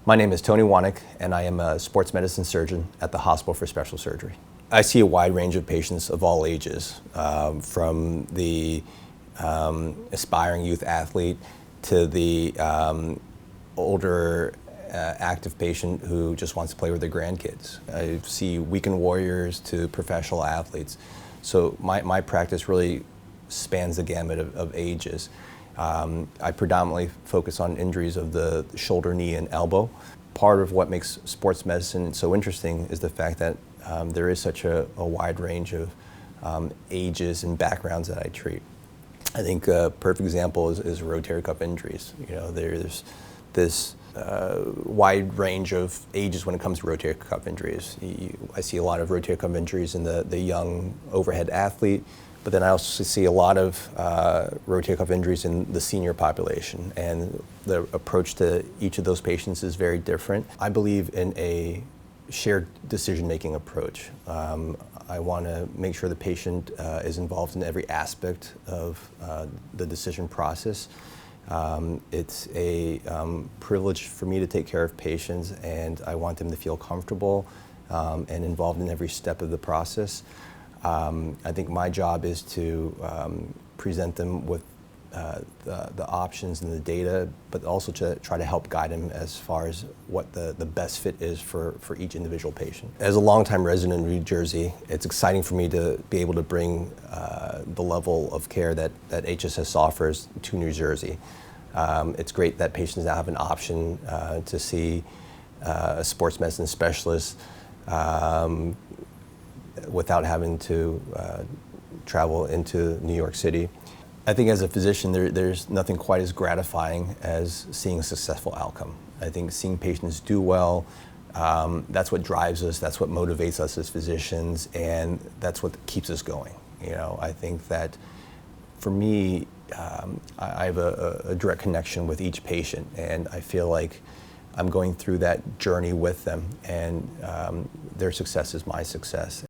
My name is Tony Wanek, and I am a sports medicine surgeon at the Hospital for Special Surgery. I see a wide range of patients of all ages, from the aspiring youth athlete to the older active patient who just wants to play with their grandkids. I see weekend warriors to professional athletes. So my practice really spans the gamut of ages. I predominantly focus on injuries of the shoulder, knee, and elbow. Part of what makes sports medicine so interesting is the fact that there is such a wide range of ages and backgrounds that I treat. I think a perfect example is rotator cuff injuries. You know, there's this wide range of ages when it comes to rotator cuff injuries. I see a lot of rotator cuff injuries in the young overhead athlete, but then I also see a lot of rotator cuff injuries in the senior population, and the approach to each of those patients is very different. I believe in a shared decision-making approach. I want to make sure the patient is involved in every aspect of the decision process. It's a privilege for me to take care of patients, and I want them to feel comfortable and involved in every step of the process. I think my job is to present them with the options and the data, but also to try to help guide them as far as what the best fit is for each individual patient. As a longtime resident in New Jersey, it's exciting for me to be able to bring the level of care that HSS offers to New Jersey. It's great that patients now have an option to see a sports medicine specialist without having to travel into New York City. I think as a physician, there's nothing quite as gratifying as seeing a successful outcome. I think seeing patients do well, that's what drives us, that's what motivates us as physicians, and that's what keeps us going. You know, I think that for me, I have a direct connection with each patient, and I feel like I'm going through that journey with them, and their success is my success.